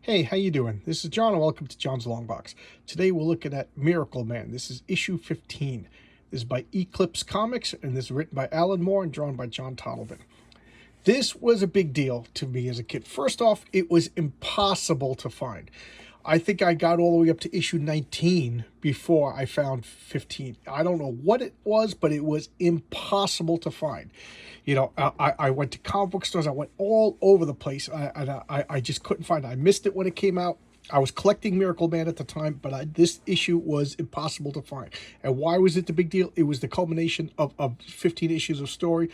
Hey, how you doing? This is John, and welcome to John's Long Box. Today we're looking at Miracle Man. This is issue 15. This is by Eclipse Comics, and this is written by Alan Moore and drawn by John Totleben. This was a big deal to me as a kid. First off, it was impossible to find. I think I got all the way up to issue 19 before I found 15. I don't know what it was, but it was impossible to find. I went to comic book stores. I went all over the place. I just couldn't find it. I missed it when it came out. I was collecting Miracle Man at the time, but this issue was impossible to find. And why was it the big deal? It was the culmination of 15 issues of story,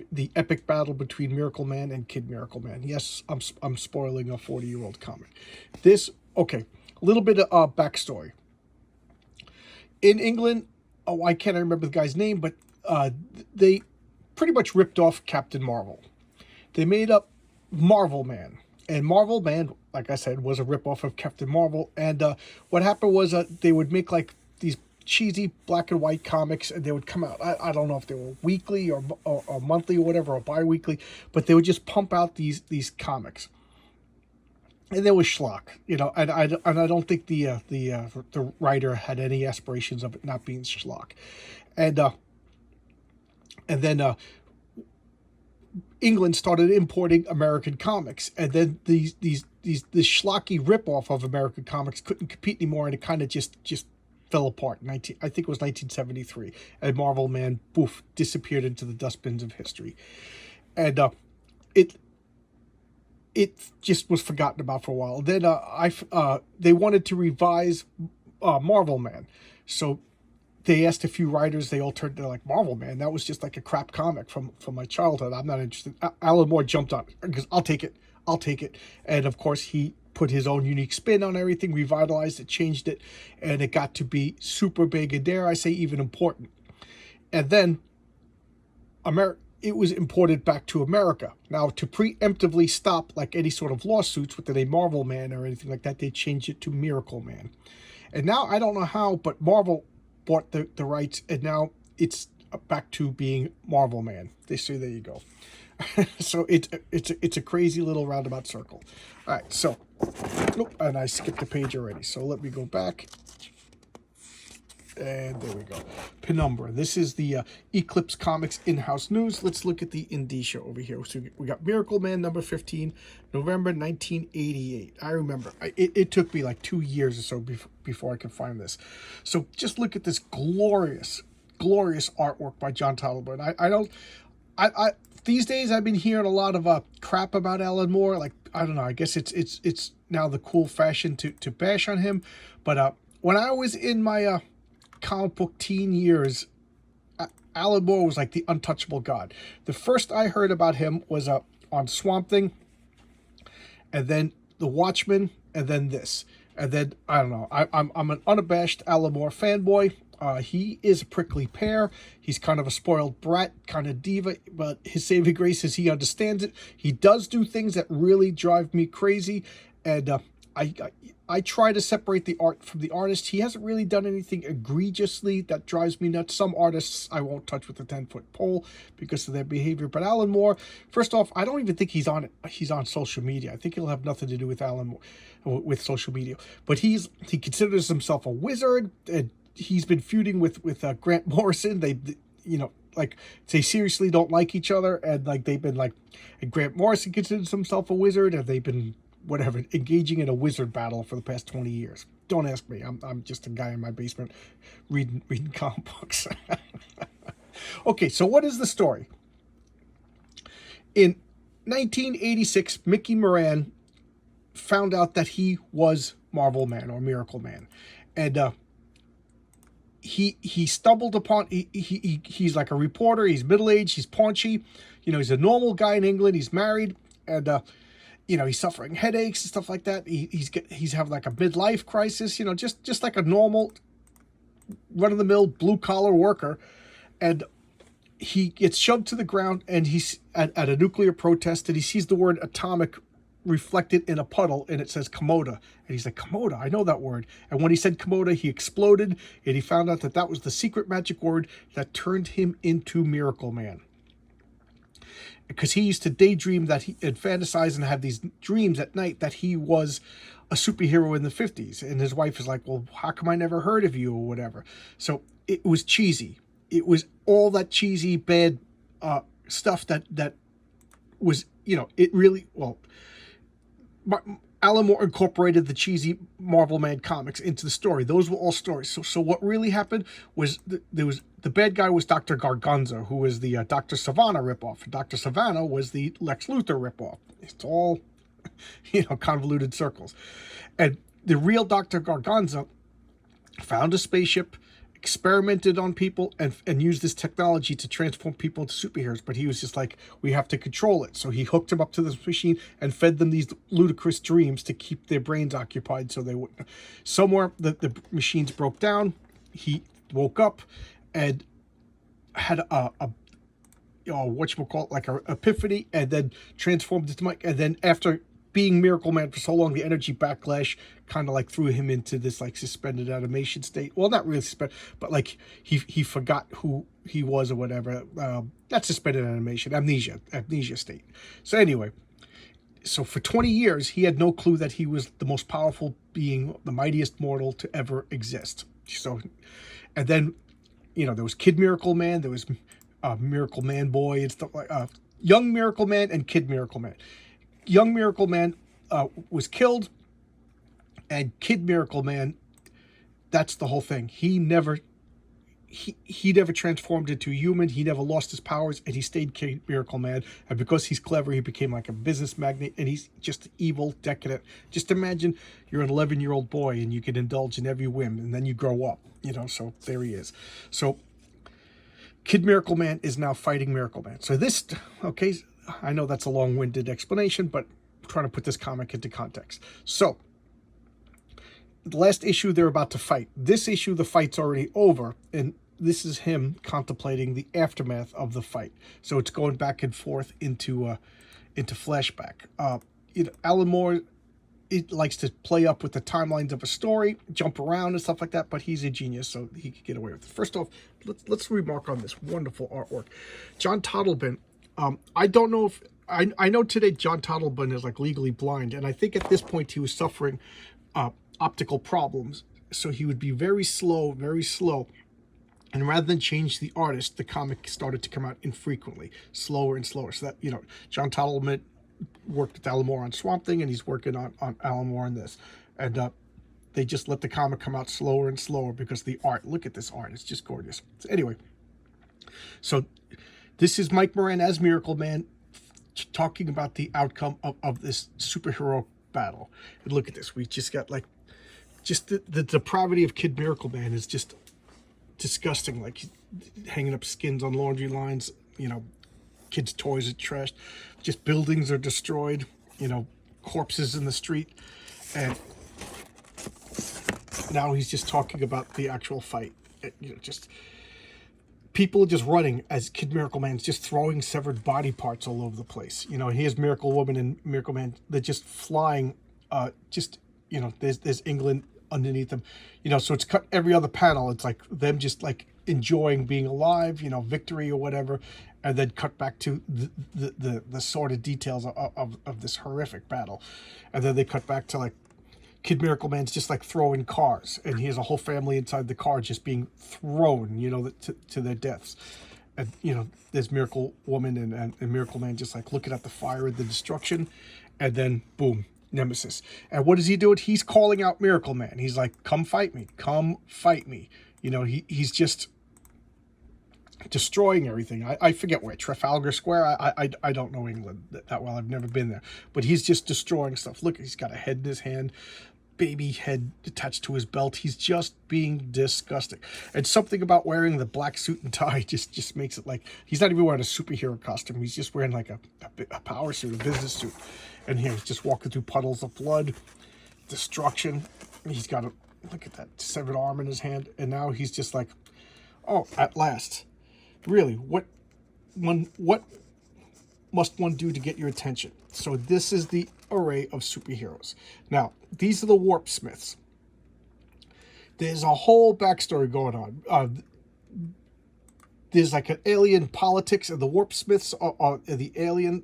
the epic battle between Miracle Man and Kid Miracle Man. Yes, I'm spoiling a 40-year-old comic. Okay, a little bit of backstory. In England, I can't remember the guy's name, but they pretty much ripped off Captain Marvel. They made up Marvel Man. And Marvel Man, like I said, was a ripoff of Captain Marvel. And what happened was they would make like these cheesy black and white comics, and they would come out. I don't know if they were weekly or monthly or whatever, or bi-weekly, but they would just pump out these comics. And there was schlock, and I don't think the writer had any aspirations of it not being schlock, and then England started importing American comics, and then this schlocky ripoff of American comics couldn't compete anymore, and it kind of just fell apart. I think it was 1973, and Marvel Man, poof, disappeared into the dustbins of history, and it just was forgotten about for a while. Then they wanted to revise Marvel Man, so they asked a few writers. They're like, Marvel Man, that was just like a crap comic from my childhood. I'm not interested. Alan Moore jumped on it because I'll take it. And of course, he put his own unique spin on everything, revitalized it, changed it, and it got to be super big and, dare I say, even important. And then it was imported back to America. Now, to preemptively stop like any sort of lawsuits with the name Marvel Man or anything like that, they changed it to Miracle Man. And now, I don't know how, but Marvel bought the rights, and now it's back to being Marvel Man. They say, there you go. So it's a crazy little roundabout circle. All right, so, and I skipped a page already. So let me go back. And there we go. Penumbra. This is the Eclipse Comics in-house news. Let's look at the indicia over here. So we got Miracle Man number 15, November 1988. I remember. It took me like 2 years or so before I could find this. So just look at this glorious, glorious artwork by John Totleben. These days I've been hearing a lot of crap about Alan Moore. Like, I don't know. I guess it's now the cool fashion to bash on him. But when I was in my comic book teen years, Alan Moore was like the untouchable god. The first I heard about him was on Swamp Thing, and then The Watchmen, and then this, and then I don't know. I'm an unabashed Alan Moore fanboy. He is a prickly pear. He's kind of a spoiled brat, kind of diva, but his saving grace is he understands it. He does do things that really drive me crazy, and I try to separate the art from the artist. He hasn't really done anything egregiously that drives me nuts. Some artists I won't touch with a 10-foot pole because of their behavior. But Alan Moore, first off, I don't even think he's on social media. I think it'll have nothing to do with Alan Moore, with social media. But he considers himself a wizard, and he's been feuding with Grant Morrison. They seriously don't like each other, and like they've been like, and Grant Morrison considers himself a wizard, and they've been engaging in a wizard battle for the past 20 years. Don't ask me. I'm just a guy in my basement reading comic books. Okay, so what is the story? In 1986, Mickey Moran found out that he was Marvel Man or Miracle Man, and he stumbled upon. He's like a reporter. He's middle-aged. He's paunchy. He's a normal guy in England. He's married, and he's suffering headaches and stuff like that. He's having like a midlife crisis, just like a normal run-of-the-mill blue-collar worker. And he gets shoved to the ground, and he's at a nuclear protest, and he sees the word atomic reflected in a puddle, and it says Komoda. And he's like, Komoda, I know that word. And when he said Komoda, he exploded, and he found out that was the secret magic word that turned him into Miracle Man. because he used to daydream that and fantasize and have these dreams at night that he was a superhero in the 50s. And his wife is like, well, how come I never heard of you or whatever? So it was cheesy. It was all that cheesy, bad stuff that was, it really, well, Alan Moore incorporated the cheesy Marvel Man comics into the story. Those were all stories. So what really happened was the bad guy was Dr. Garganza, who was the Dr. Savannah ripoff. Dr. Savannah was the Lex Luthor ripoff. It's all, convoluted circles. And the real Dr. Garganza found a spaceship, experimented on people, and used this technology to transform people into superheroes. But he was just like, we have to control it. So he hooked them up to this machine and fed them these ludicrous dreams to keep their brains occupied so they wouldn't. Somewhere the machines broke down. He woke up and had a like a epiphany, and then transformed into Mike. And then after being Miracle Man for so long, the energy backlash kind of like threw him into this like suspended animation state. Well, not really suspended, but like he forgot who he was or whatever. Not suspended animation, amnesia state. So anyway, so for 20 years, he had no clue that he was the most powerful being, the mightiest mortal to ever exist. So, and then, there was Kid Miracle Man, there was Miracle Man Boy and stuff like Young Miracle Man and Kid Miracle Man. Young Miracle Man was killed, and Kid Miracle Man, that's the whole thing. He never transformed into a human. He never lost his powers, and he stayed Kid Miracle Man. And because he's clever, he became like a business magnate, and he's just evil, decadent. Just imagine you're an 11-year-old boy, and you can indulge in every whim, and then you grow up, so there he is. So Kid Miracle Man is now fighting Miracle Man. So this, okay, I know that's a long-winded explanation, but I'm trying to put this comic into context. So, the last issue, they're about to fight. This issue, the fight's already over, and this is him contemplating the aftermath of the fight. So it's going back and forth into flashback. Alan Moore, it likes to play up with the timelines of a story, jump around and stuff like that, but he's a genius, so he could get away with it. First off, let's remark on this wonderful artwork. John Totleben. I don't know if I know today John Totleben is like legally blind, and I think at this point he was suffering optical problems, so he would be very slow. And rather than change the artist, the comic started to come out infrequently, slower and slower. So that John Totleben worked with Alan Moore on Swamp Thing, and he's working on Alan Moore on this, and they just let the comic come out slower and slower because the art. Look at this art; it's just gorgeous. So anyway, so. This is Mike Moran as Miracle Man talking about the outcome of this superhero battle. And look at this. We just got like, just the depravity of Kid Miracle Man is just disgusting. Like hanging up skins on laundry lines, kids' toys are trashed. Just buildings are destroyed, corpses in the street. And now he's just talking about the actual fight. Just... people just running as Kid Miracle Man's just throwing severed body parts all over the place. Here's Miracle Woman and Miracle Man. They're just flying. There's England underneath them. So it's cut every other panel. It's like them just like enjoying being alive, victory or whatever. And then cut back to the sordid details of this horrific battle. And then they cut back to like Kid Miracle Man's just like throwing cars, and he has a whole family inside the car just being thrown, to their deaths. And, there's Miracle Woman and Miracle Man just like looking at the fire and the destruction, and then boom, Nemesis. And what is he doing? He's calling out Miracle Man. He's like, come fight me, come fight me. He's just destroying everything. I forget where, Trafalgar Square. I don't know England that well. I've never been there, but he's just destroying stuff. Look, he's got a head in his hand, baby head attached to his belt. He's just being disgusting. And something about wearing the black suit and tie just makes it like he's not even wearing a superhero costume. He's just wearing like a power suit, a business suit. And here he's just walking through puddles of blood, destruction. He's got a look at that severed arm in his hand, and now he's just like, oh, at last. Really, what must one do to get your attention? So this is the array of superheroes. Now, these are the Warp Smiths. There's a whole backstory going on. there's like an alien politics, and the warp smiths are the alien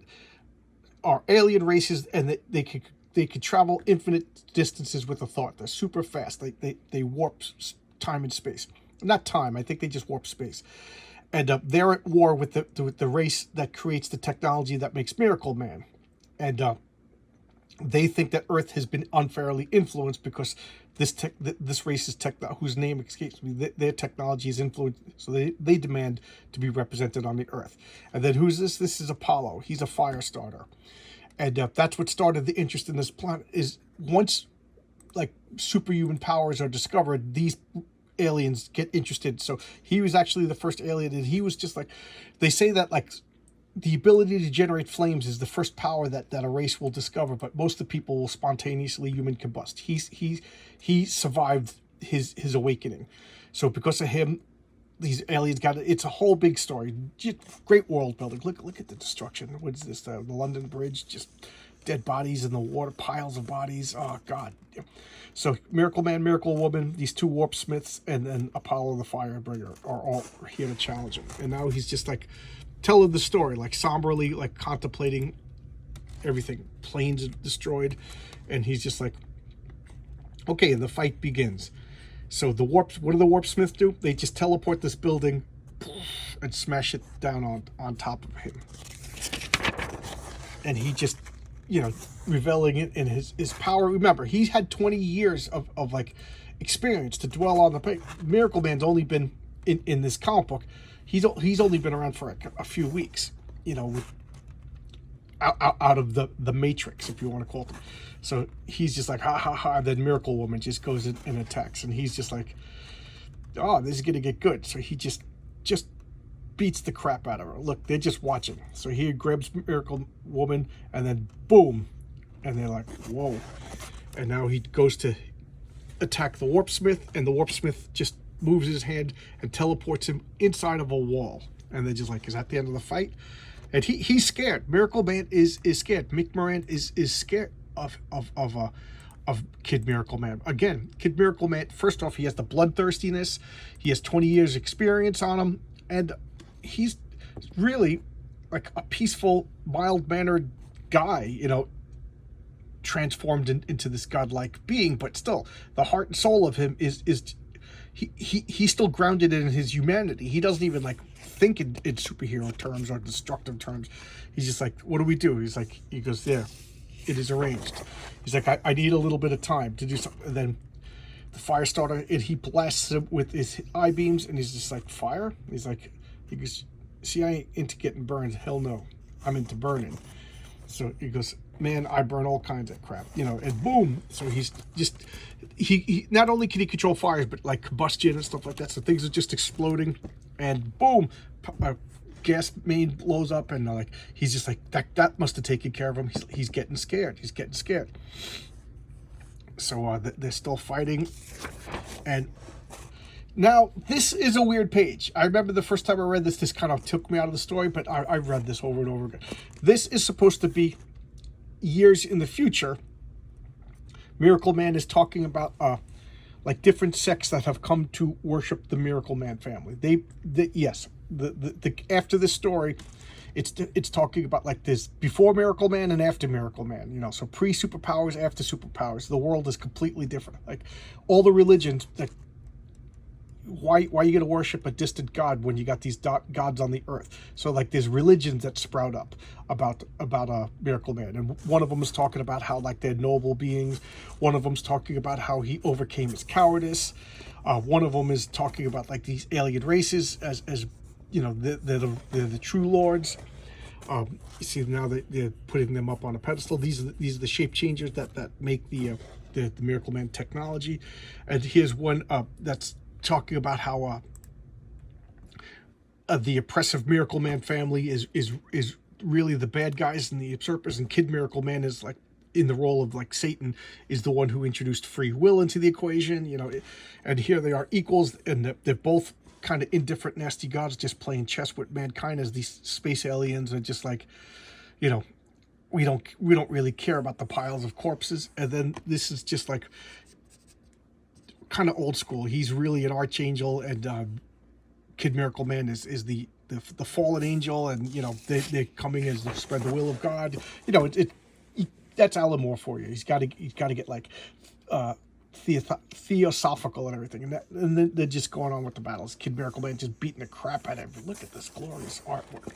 races, and they could travel infinite distances with a thought. They're super fast. They warp time and space. Not time. I think they just warp space. And they're at war with the race that creates the technology that makes Miracle Man. And they think that Earth has been unfairly influenced because this race's whose name escapes me, their technology is influenced, so they demand to be represented on the Earth. And then who's this? This is Apollo. He's a fire starter. And that's what started the interest in this planet, is once like superhuman powers are discovered, these aliens get interested. So he was actually the first alien, and he was just like, they say that like the ability to generate flames is the first power that a race will discover, but most of the people will spontaneously human combust. He survived his awakening. So because of him, these aliens got it. It's a whole big story. Just great world building. Look at the destruction. What is this? The London Bridge, just dead bodies in the water, piles of bodies. Oh God. So Miracle Man, Miracle Woman, these two warp smiths, and then Apollo the Firebringer are all here to challenge him. And now he's just like telling the story, like somberly, like contemplating everything. Planes destroyed, and he's just like, okay, and the fight begins. So what do the warp smiths do? They just teleport this building and smash it down on top of him. And he just, reveling in his power. Remember, he's had 20 years of like experience to dwell on the Miracle Man's only been in this comic book. He's only been around for a few weeks, out of the Matrix, if you want to call it. So he's just like, ha ha ha. Then Miracle Woman just goes in and attacks, and he's just like, oh, this is gonna get good. So he just beats the crap out of her. Look, they're just watching. So he grabs Miracle Woman, and then boom, and they're like, whoa. And now he goes to attack the Warp Smith, and the Warp Smith just moves his hand and teleports him inside of a wall. And they're just like, is that the end of the fight? And he's scared. Miracle Man is scared. Mick Moran is scared of Kid Miracle Man. Again, Kid Miracle Man, first off, he has the bloodthirstiness. He has 20 years experience on him, and he's really like a peaceful, mild-mannered guy, transformed into this godlike being. But still, the heart and soul of him is he's still grounded in his humanity. He doesn't even like think in superhero terms or destructive terms. He's just like, what do we do? He goes, there, it is arranged. He's like, I need a little bit of time to do something. And then the fire starter, and he blasts him with his eye beams, and he's just like, fire? He goes, see, I ain't into getting burned. Hell no, I'm into burning. So he goes, man, I burn all kinds of crap, and boom. So he's just, he not only can he control fires, but like combustion and stuff like that. So things are just exploding, and boom, gas main blows up, and like he's just like, that must have taken care of him. He's getting scared. He's getting scared. So they're still fighting, and now this is a weird page. I remember the first time I read this kind of took me out of the story, but I read this over and over again. This is supposed to be years in the future. Miracle Man is talking about like different sects that have come to worship the Miracle Man family. Yes, the after this story, it's talking about like this before Miracle Man and after Miracle Man. So pre superpowers, after superpowers. The world is completely different. Like all the religions, like why are you going to worship a distant god when you got these gods on the earth? So like there's religions that sprout up about a Miracle Man, and one of them is talking about how like they're noble beings. One of them's talking about how he overcame his cowardice. One of them is talking about like these alien races as they're the true lords. You see now they're putting them up on a pedestal. These are the shape changers that make the Miracle Man technology. And here's one that's talking about how the oppressive Miracle Man family is really the bad guys and the usurpers, and Kid Miracle Man is like in the role of like Satan, is the one who introduced free will into the equation. And here they are equals, and they're both kind of indifferent, nasty gods just playing chess with mankind as these space aliens are just like, we don't really care about the piles of corpses. And then this is just like kind of old school. He's really an archangel, and Kid Miracle Man is the fallen angel, and they're coming as to spread the will of God. That's Alan Moore for you. He's got to get like theosophical and everything, and then they're just going on with the battles. Kid Miracle Man just beating the crap out of him. Look at this glorious artwork,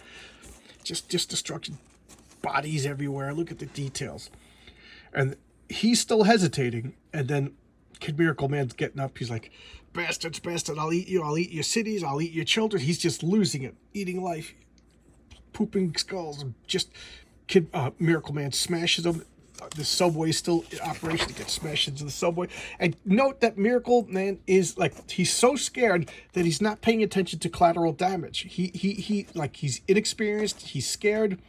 just destruction, bodies everywhere. Look at the details, and he's still hesitating, and then Kid Miracle Man's getting up. He's like, bastards, bastard, I'll eat you. I'll eat your cities. I'll eat your children. He's just losing it, eating life, pooping skulls, and just Miracle Man smashes them. The subway is still in operation. He gets smashed into the subway. And note that Miracle Man is like, he's so scared that he's not paying attention to collateral damage. He's inexperienced. He's scared.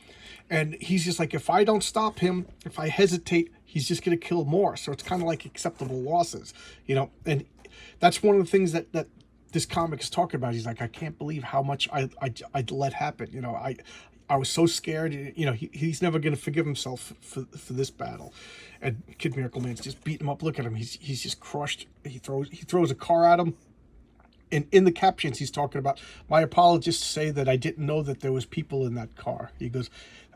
And he's just like, if I don't stop him, if I hesitate, he's just going to kill more. So it's kind of like acceptable losses, and that's one of the things that this comic is talking about. He's like, I can't believe how much I let happen. I was so scared. He's never going to forgive himself for this battle. And Kid Miracle Man's just beating him up. Look at him. He's just crushed. He throws a car at him. And in the captions, he's talking about, my apologists say that I didn't know that there was people in that car. He goes,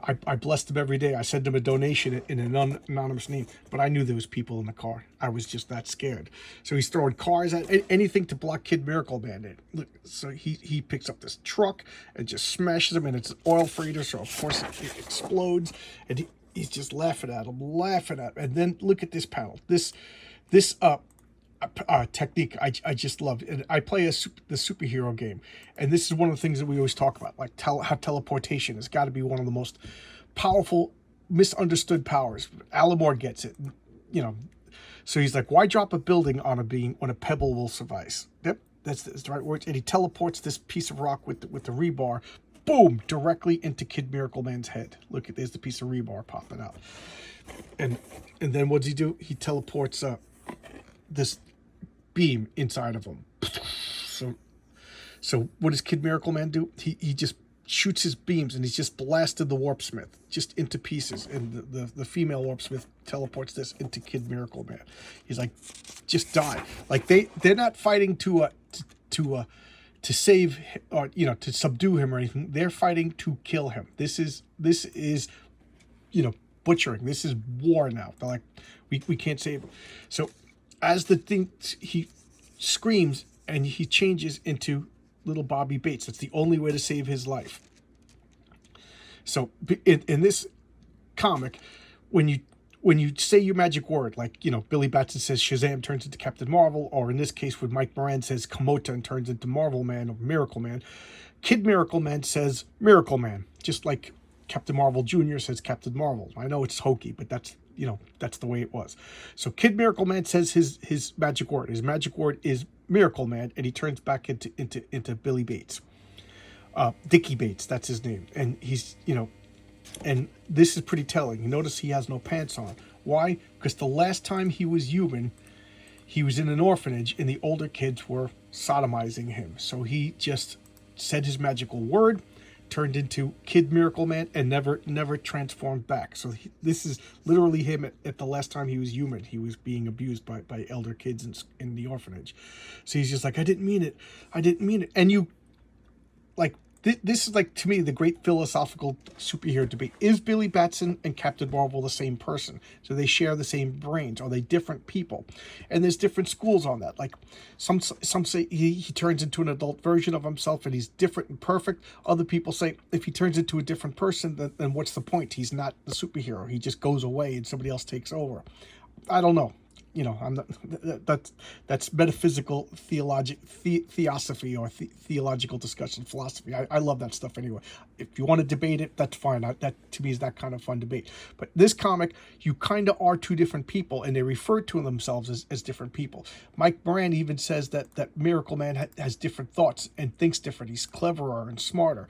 I blessed them every day. I sent them a donation in an anonymous name, but I knew there was people in the car. I was just that scared. So he's throwing cars at anything to block Kid Miracle Man in. Look, so he picks up this truck and just smashes him, and it's an oil freighter, so of course it explodes, and he's just laughing at him. And then look at this panel. This technique I just love. And I play the superhero game, and this is one of the things that we always talk about, like how teleportation has got to be one of the most powerful misunderstood powers. Alan Moore gets it, so he's like, why drop a building on a being when a pebble will suffice? Yep, that's the right words. And he teleports this piece of rock with the rebar, boom, directly into Kid Miracle Man's head. Look, there's the piece of rebar popping out, and then what does he do? He teleports this beam inside of him. So what does Kid Miracle Man do? He just shoots his beams, and he's just blasted the warpsmith just into pieces, and the female warpsmith teleports this into Kid Miracle Man. He's like, just die. Like they're not fighting to save, or to subdue him or anything. They're fighting to kill him. This is butchering. This is war now. They're like, we can't save him. So as the thing, he screams and he changes into little Bobby Bates. That's the only way to save his life. So in this comic, when you say your magic word, like, Billy Batson says Shazam turns into Captain Marvel, or in this case when Mike Moran says Kamota and turns into Marvel Man or Miracle Man, Kid Miracle Man says Miracle Man, just like Captain Marvel Jr. says Captain Marvel. I know it's hokey, but that's the way it was. So Kid Miracle Man says his magic word. His magic word is Miracle Man, and he turns back into Billy Bates. Dickie Bates, that's his name. And he's, and this is pretty telling. You notice he has no pants on. Why? Because the last time he was human, he was in an orphanage, and the older kids were sodomizing him. So he just said his magical word, turned into Kid Miracle Man, and never transformed back. So this is literally him at the last time he was human. He was being abused by elder kids in the orphanage. So he's just like, I didn't mean it. And you, like, this is, like, to me, the great philosophical superhero debate. Is Billy Batson and Captain Marvel the same person? Do they share the same brains? Are they different people? And there's different schools on that. Like, some say he turns into an adult version of himself and he's different and perfect. Other people say if he turns into a different person, then what's the point? He's not the superhero. He just goes away and somebody else takes over. I don't know. I'm not, that's metaphysical theosophy or theological discussion, philosophy. I love that stuff anyway. If you want to debate it, that's fine. That to me is that kind of fun debate. But this comic, you kind of are two different people, and they refer to themselves as different people. Mike Moran even says that Miracle Man has different thoughts and thinks different. He's cleverer and smarter.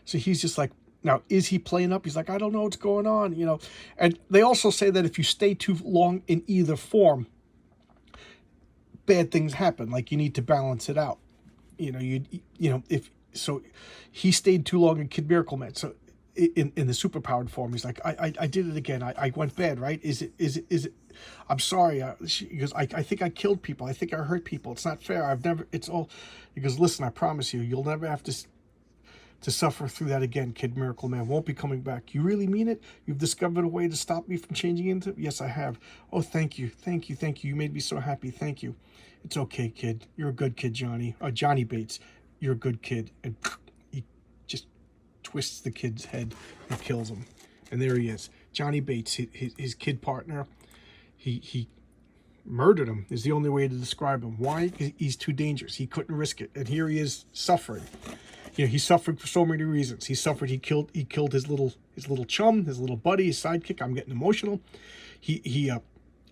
So he's just like, now, is he playing up? He's like, I don't know what's going on, And they also say that if you stay too long in either form, bad things happen. Like, you need to balance it out. If so, he stayed too long in Kid Miracle Man. So in the superpowered form. He's like, I did it again. I went bad, right? Is it? I'm sorry. He goes, I think I killed people. I think I hurt people. It's not fair. I've never. It's all. He goes, listen. I promise you, you'll never have to suffer through that again, Kid Miracle Man. Won't be coming back. You really mean it? You've discovered a way to stop me from changing into? Yes, I have. Oh, thank you, thank you, thank you. You made me so happy. Thank you. It's okay, kid. You're a good kid, Johnny. Johnny Bates. You're a good kid. And he just twists the kid's head and kills him. And there he is. Johnny Bates, his kid partner. He murdered him is the only way to describe him. Why? Because he's too dangerous. He couldn't risk it. And here he is suffering. You know, he suffered for so many reasons. He suffered. He killed his little chum, his little buddy, his sidekick. I'm getting emotional. He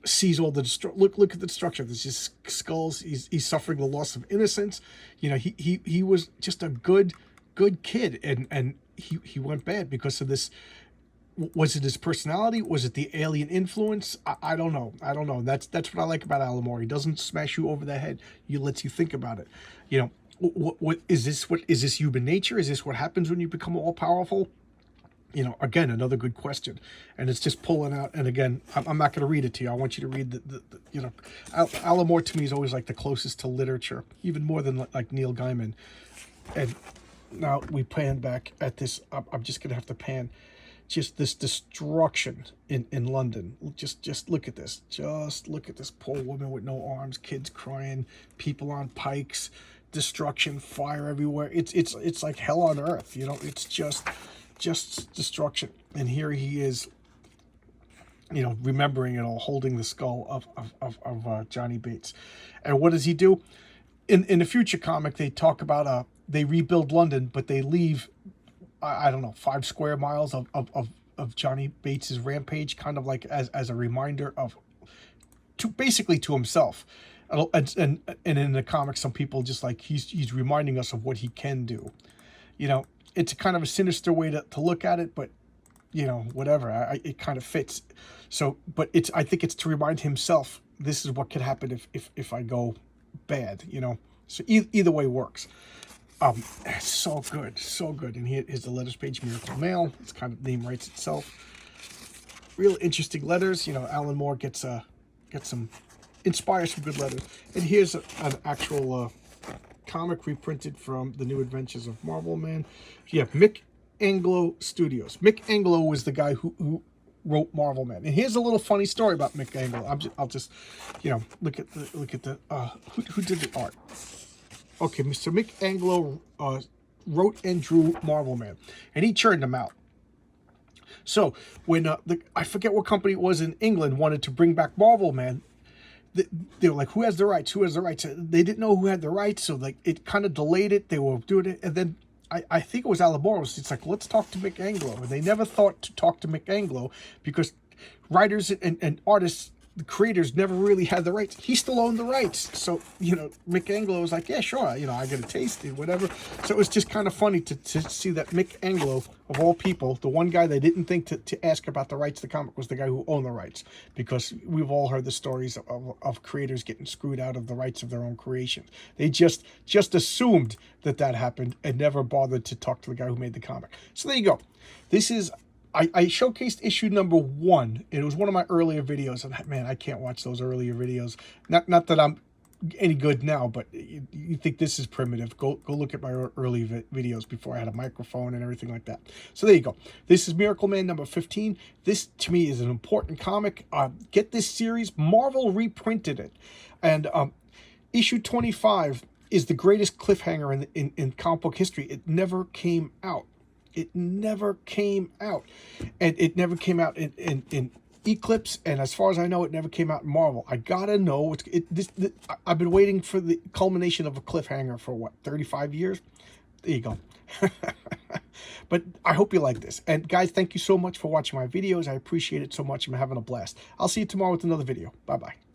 sees all the look at the destruction. There's just skulls. He's suffering the loss of innocence. You know, he was just a good kid, and he went bad because of this. Was it his personality? Was it the alien influence? I don't know. I don't know. That's what I like about Alan Moore. He doesn't smash you over the head. He lets you think about it. You know, what is this? What is this? Human nature? Is this what happens when you become all powerful? You know, again, another good question, and it's just pulling out. And again, I'm not going to read it to you. I want you to read the you know, Alan Moore to me is always like the closest to literature, even more than like Neil Gaiman. And now we pan back at this. I'm just going to have to pan. Just this destruction in London. Just look at this. Just look at this poor woman with no arms, kids crying, people on pikes, destruction, fire everywhere. It's like hell on earth. You know, it's just destruction. And here he is, you know, remembering it all, holding the skull of Johnny Bates. And what does he do? In the future comic, they talk about they rebuild London, but they leave, I don't know, 5 square miles of Johnny Bates's rampage, kind of like as a reminder basically to himself. And in the comics, some people just like he's reminding us of what he can do. You know, it's kind of a sinister way to look at it, but you know, whatever. It kind of fits. So, but I think it's to remind himself this is what could happen if I go bad. You know, so either way works. So good. And here's the letters page, Miracle Mail. It's kind of, name writes itself. Real interesting letters. You know, Alan Moore gets inspires some good letters. And here's an actual comic reprinted from the New Adventures of Marvel Man. You have Mick Anglo Studios. Mick Anglo was the guy who wrote Marvel Man. And here's a little funny story about Mick Anglo. I'll just, you know, look at the who did the art. Okay, Mr. Mick Anglo wrote and drew Marvel Man, and he churned them out. So when I forget what company it was in England wanted to bring back Marvel Man, they were like, who has the rights? Who has the rights? They didn't know who had the rights, so like it kind of delayed it. They were doing it, and then I think it was Alan Moore. It's like, let's talk to Mick Anglo, and they never thought to talk to Mick Anglo because writers and artists, the creators, never really had the rights. He still owned the rights. So, you know, Mick Anglo was like, yeah, sure, you know, I get a taste, whatever. So it was just kind of funny to see that Mick Anglo, of all people, the one guy they didn't think to ask about the rights to the comic was the guy who owned the rights. Because we've all heard the stories of creators getting screwed out of the rights of their own creations. They just assumed that happened and never bothered to talk to the guy who made the comic. So there you go. This is... I showcased issue number 1. It was one of my earlier videos, and man, I can't watch those earlier videos. Not that I'm any good now, but you think this is primitive. Go look at my early videos before I had a microphone and everything like that. So there you go. This is Miracle Man number 15. This, to me, is an important comic. Get this series. Marvel reprinted it. And issue 25 is the greatest cliffhanger in comic book history. It never came out. It never came out, and it never came out in Eclipse, and as far as I know, it never came out in Marvel. I gotta know. I've been waiting for the culmination of a cliffhanger for what, 35 years? There you go. But I hope you like this. And guys, thank you so much for watching my videos. I appreciate it so much. I'm having a blast. I'll see you tomorrow with another video. Bye-bye.